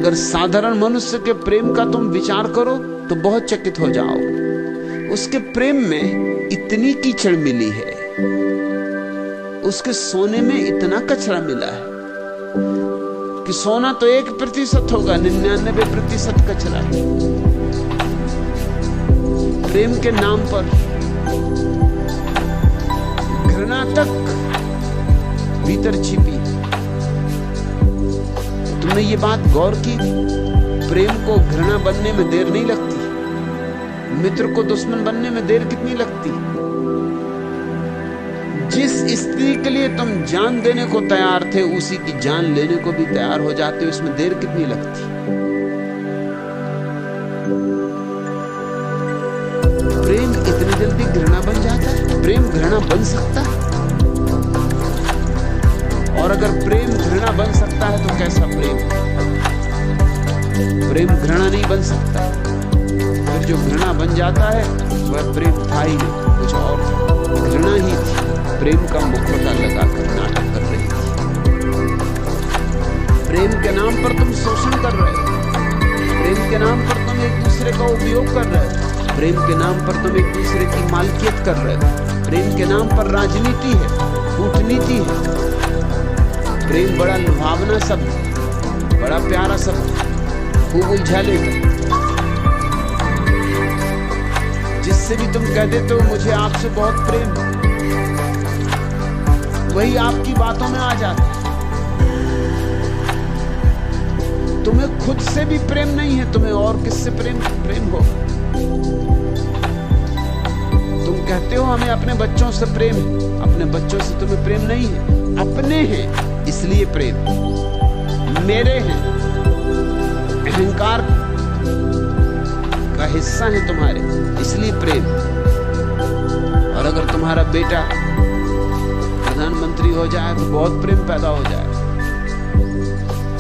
अगर साधारण मनुष्य के प्रेम का तुम विचार करो तो बहुत चकित हो जाओगे। उसके प्रेम में इतनी कीचड़ मिली है, उसके सोने में इतना कचरा मिला है कि सोना तो 1% होगा, 99% कचरा है। प्रेम के नाम पर घृणा तक भीतर छिपी। तुमने ये बात गौर की? प्रेम को घृणा बनने में देर नहीं लगती, मित्र को दुश्मन बनने में देर कितनी लगती। जिस स्त्री के लिए तुम जान देने को तैयार थे, उसी की जान लेने को भी तैयार हो जाते हो, इसमें देर कितनी लगती। प्रेम इतनी जल्दी घृणा बन जाता है? प्रेम घृणा बन सकता है? और अगर प्रेम घृणा बन सकता है तो कैसा प्रेम? प्रेम घृणा नहीं बन सकता। फिर जो घृणा बन जाता है वह प्रेम था ही नहीं, कुछ और घृणा ही थी। प्रेम का मुखौटा लगाकर नाटक कर रही थी। प्रेम के नाम पर तुम शोषण कर रहे हो, प्रेम के नाम पर तुम एक दूसरे का उपयोग कर रहे हो, प्रेम के नाम पर तुम एक दूसरे की मालकियत कर रहे हो, प्रेम के नाम पर राजनीति है, कूटनीति है। प्रेम बड़ा लुभावना शब्द, बड़ा प्यारा शब्द, खूब उलझा लेता। जिससे भी तुम कह देते हो मुझे आपसे बहुत प्रेम, वही आपकी बातों में आ जाता। तुम्हें खुद से भी प्रेम नहीं है, तुम्हें और किससे प्रेम हो? तुम कहते हो हमें अपने बच्चों से प्रेम है, अपने बच्चों से तुम्हें प्रेम नहीं है। अपने हैं इसलिए प्रेम, मेरे हैं, अहंकार का हिस्सा है तुम्हारे, इसलिए प्रेम। और अगर तुम्हारा बेटा प्रधानमंत्री हो जाए तो बहुत प्रेम पैदा हो जाए,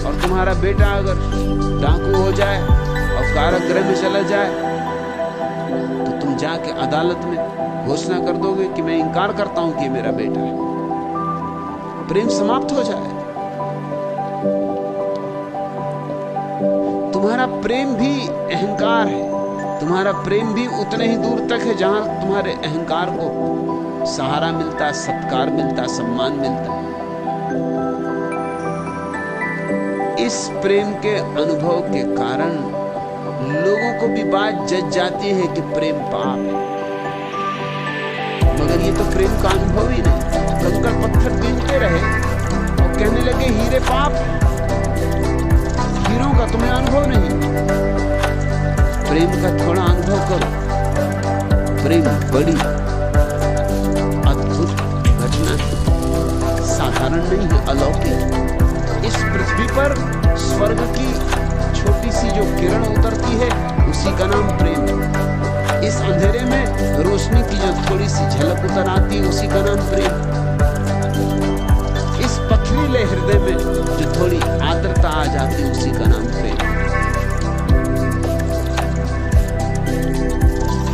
और तुम्हारा बेटा अगर डाकू हो जाए और कारागृह में चला जाए तो तुम जाके अदालत में घोषणा कर दोगे कि मैं इंकार करता हूं कि मेरा बेटा है। प्रेम समाप्त हो जाए। तुम्हारा प्रेम भी अहंकार है, तुम्हारा प्रेम भी उतने ही दूर तक है जहां तुम्हारे अहंकार को सहारा मिलता, सत्कार मिलता, सम्मान मिलता। इस प्रेम के अनुभव के कारण लोगों को भी बात जज जाती है कि प्रेम पाप है, मगर ये तो प्रेम का अनुभव ही नहीं। कंकड़ पत्थर गिनते रहे और कहने लगे हीरे पाप, हीरों का तुम्हें अनुभव नहीं। प्रेम का थोड़ा अनुभव करो। प्रेम बड़ी अद्भुत घटना है, साधारण नहीं है, अलौकिक। इस पृथ्वी पर स्वर्ग की छोटी सी जो किरण उतरती है उसी का नाम प्रेम है। इस अंधेरे में रोशनी की जो थोड़ी सी झलक उतर आती है उसी का नाम प्रेम। इस पथरीले हृदय में जो थोड़ी आर्द्रता आ जाती है उसी का नाम प्रेम।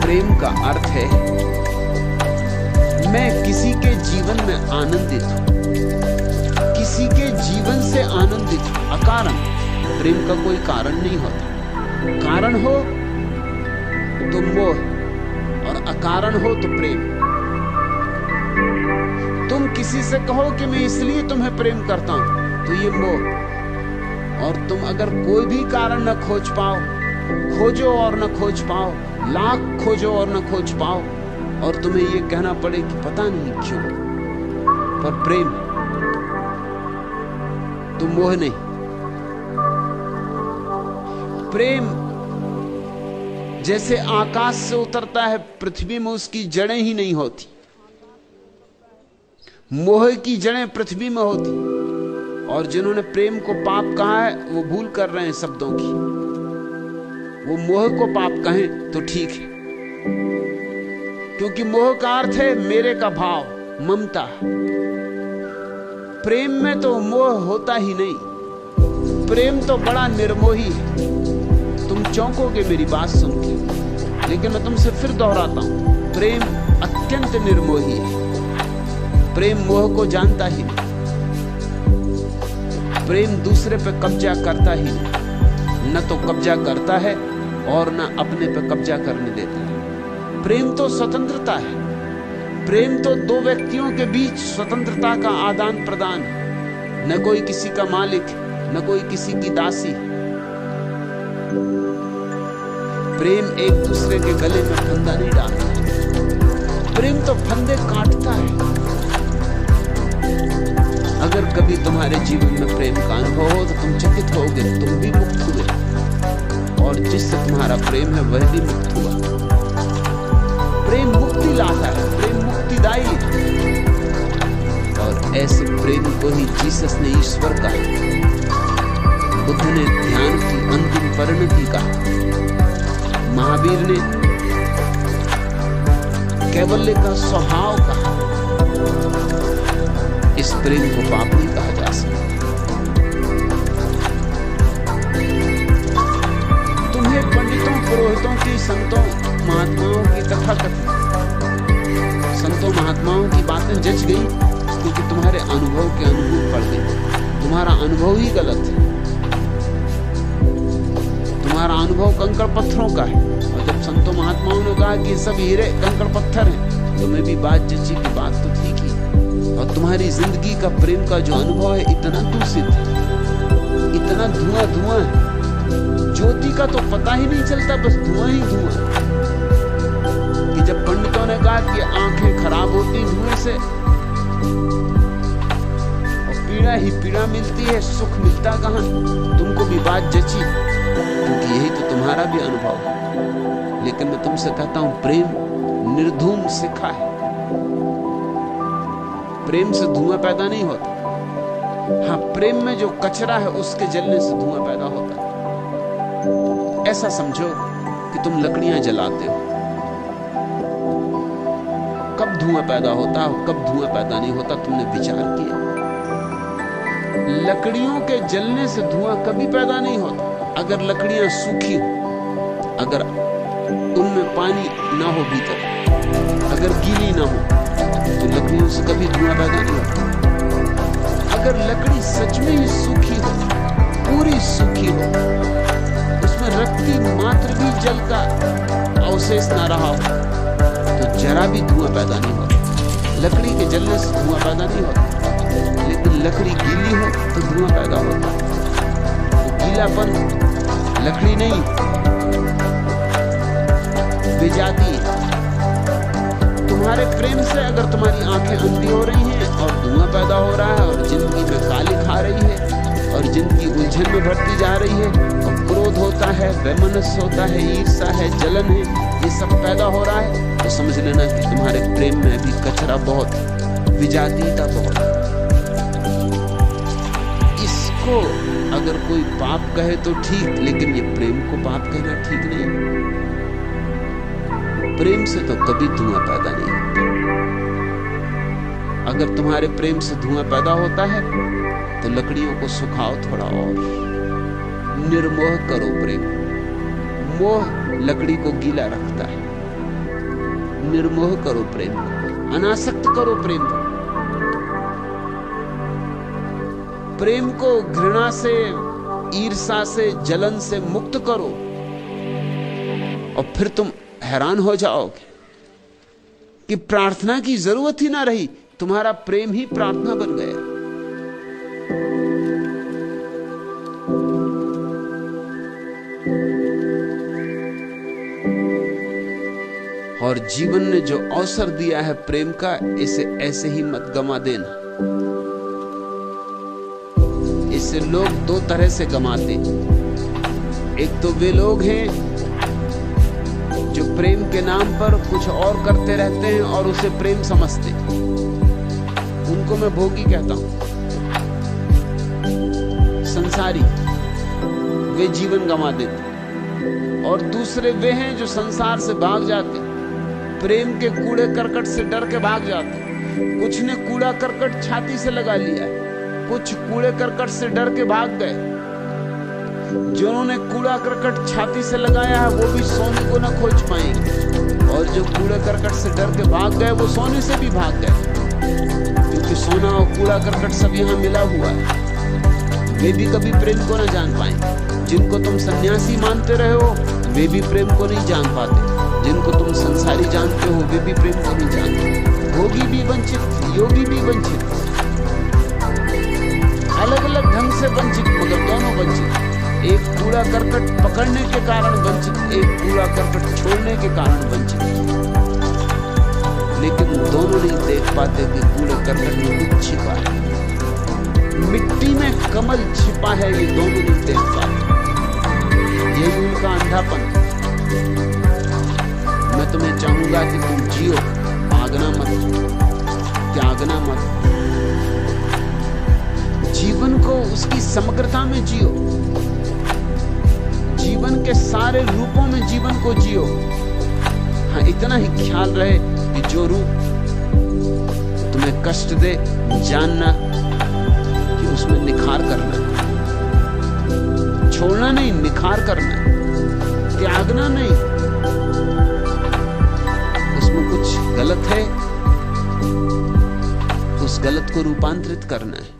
प्रेम का अर्थ है मैं किसी के जीवन में आनंदित हूं, किसी के जीवन से आनंदित हूं, अकारण। प्रेम का कोई कारण नहीं होता। कारण हो तो मोह और अकारण हो तो प्रेम। तुम किसी से कहो कि मैं इसलिए तुम्हें प्रेम करता हूं तो ये मोह। और तुम अगर कोई भी कारण न खोज पाओ, खोजो और न खोज पाओ, लाख खोजो और न खोज पाओ, और तुम्हें ये कहना पड़े कि पता नहीं क्यों, पर प्रेम तो मोह नहीं। प्रेम जैसे आकाश से उतरता है, पृथ्वी में उसकी जड़ें ही नहीं होती। मोह की जड़ें पृथ्वी में होती, और जिन्होंने प्रेम को पाप कहा है वो भूल कर रहे हैं शब्दों की। वो मोह को पाप कहें तो ठीक है, क्योंकि मोह का अर्थ है मेरे का भाव, ममता। प्रेम में तो मोह होता ही नहीं। प्रेम तो बड़ा निर्मोही है। तुम चौंकोगे मेरी बात सुन के, लेकिन मैं तुमसे फिर दोहराता हूं, प्रेम अत्यंत निर्मोही है। प्रेम मोह को जानता ही नहीं, प्रेम दूसरे पे कब्जा करता ही नहीं। न तो कब्जा करता है और न अपने पे कब्जा करने देता है। प्रेम तो स्वतंत्रता है। प्रेम तो दो व्यक्तियों के बीच स्वतंत्रता का आदान प्रदान है। न कोई किसी का मालिक, न कोई किसी की दासी। प्रेम एक दूसरे के गले में फंदा नहीं डालता। प्रेम तो फंदे काटता है। अगर कभी तुम्हारे जीवन में प्रेम का अनुभव हो तो तुम चकित होगे, तुम भी मुक्त हुए और जिससे तुम्हारा प्रेम है वह भी मुक्त हुआ। प्रेम मुक्ति लाता है, प्रेम मुक्तिदायी है। और ऐसे प्रेम को ही जीसस ने ईश्वर कहा, बुद्ध ने ध्यान की अंतिम परिणति कहा, महावीर ने कैवल्य का स्वभाव कहा। इस प्रेम को पाप नहीं कहा जा सकता। तुम्हें पंडितों, पुरोहितों की, संतों, महात्माओं की तथाकथित संतों महात्माओं की बातें जच गई क्योंकि तुम्हारे अनुभव के अनुकूल पड़ गई। तुम्हारा अनुभव ही गलत है। तुम्हारा अनुभव कंकड़ पत्थरों का है। और जब संतों महात्माओं ने कहा कि सब हीरे कंकड़ पत्थर हैं, तुम्हें भी बात जची की बात तो ठीक ही। और तुम्हारी जिंदगी का प्रेम का जो अनुभव है इतना दूषित है, इतना धुआं धुआं है, ज्योति का तो पता ही नहीं चलता, बस धुआं ही धुआं। कि जब पंडितों ने कहा कि आंखें खराब होती धुएं से और पीड़ा ही पीड़ा मिलती है, सुख मिलता कहां, तुमको भी बात जची क्योंकि यही तो तुम्हारा भी अनुभव है। लेकिन मैं तुमसे कहता हूं, प्रेम निर्धूम शिखा है। प्रेम से धुआं पैदा नहीं होता। हाँ, प्रेम में जो कचरा है उसके जलने से धुआं पैदा होता है। ऐसा समझो कि तुम लकड़ियां जलाते हो, कब धुआं पैदा होता है, कब धुआं पैदा नहीं होता, तुमने विचार किया? लकड़ियों के जलने से धुआं कभी पैदा नहीं होता। अगर लकड़ियां सूखी हो, अगर उनमें पानी ना हो भीतर, अगर गीली ना हो, तो लकड़ियों से कभी धुआं पैदा नहीं होता। अगर लकड़ी सच में ही सूखी हो, पूरी सूखी हो, उसमें रत्ती मात्र भी जल का अवशेष ना रहा हो, तो जरा भी धुआं पैदा नहीं होता। लकड़ी के जलने से धुआं पैदा नहीं होता। लेकिन लकड़ी गीली हो तो धुआं पैदा होता। गीलापन लकड़ी नहीं, विजाती है। तुम्हारे प्रेम से अगर तुम्हारी आंखें अंधी हो रही हैं और धुआं पैदा हो रहा है और जिंदगी में काली खा रही है और जिंदगी उलझन में बढ़ती जा रही है और क्रोध होता है, वैमनस्य होता है, ईर्ष्या है, जलन है, ये सब पैदा हो रहा है, तो समझ लेना कि तुम्हारे प्रेम में अभी कचरा बहुत है, विजातीयता बहुत है। इसको अगर कोई पाप कहे तो ठीक, लेकिन ये प्रेम को पाप कहना ठीक नहीं। प्रेम से तो कभी धुआं पैदा नहीं होता। अगर तुम्हारे प्रेम से धुआं पैदा होता है तो लकड़ियों को सुखाओ थोड़ा और, निर्मोह करो प्रेम। मोह लकड़ी को गीला रखता है। निर्मोह करो प्रेम को, अनासक्त करो प्रेम को। प्रेम को घृणा से, ईर्ष्या से, जलन से मुक्त करो और फिर तुम हैरान हो जाओगे कि प्रार्थना की जरूरत ही ना रही, तुम्हारा प्रेम ही प्रार्थना बन गया। और जीवन ने जो अवसर दिया है प्रेम का, इसे ऐसे ही मत गंवा देना। इसे लोग दो तरह से गंवाते। एक तो वे लोग हैं जो प्रेम के नाम पर कुछ और करते रहते हैं और उसे प्रेम समझते, उनको मैं भोगी कहता हूं, संसारी, वे जीवन गंवा देते। और दूसरे वे हैं जो संसार से भाग जाते, प्रेम के कूड़े करकट से डर के भाग जाते। कुछ ने कूड़ा करकट छाती से लगा लिया, कुछ कूड़े करकट से डर के भाग गए। जिन्होंने कूड़ा करकट छाती से लगाया है वो भी सोने को न खोज पाएंगे, और जो कूड़े करकट से डर के भाग गए वो सोने से भी भाग गए, क्योंकि सोना और कूड़ा करकट सब यहाँ मिला हुआ है। वे भी कभी प्रेम को न जान पाएंगे। जिनको तुम सन्यासी मानते रहे हो वे भी प्रेम को नहीं जान पाते। जिनको तुम संसारी जानते हो वे भी प्रेम को नहीं जानते। भोगी भी वंचित, योगी भी वंचित, अलग अलग ढंग से वंचित, मगर दोनों वंचित। एक कूड़ा करकट पकड़ने के कारण वंचित, एक कूड़ा करकट छोड़ने के कारण वंचित। लेकिन दोनों नहीं देख पाते कि कूड़े करकट में कुछ छिपा है, मिट्टी में कमल छिपा है, ये दोनों नहीं देख पाते। यही उनका अंधापन। मैं तुम्हें चाहूंगा कि तुम जियो, भागना मत, त्यागना मत। जीवन को उसकी समग्रता में जियो, जीवन के सारे रूपों में जीवन को जियो। हाँ, इतना ही ख्याल रहे कि जो रूप तुम्हें कष्ट दे, जानना कि उसमें निखार करना है। छोड़ना नहीं, निखार करना है, त्यागना नहीं। उसमें कुछ गलत है, उस गलत को रूपांतरित करना है।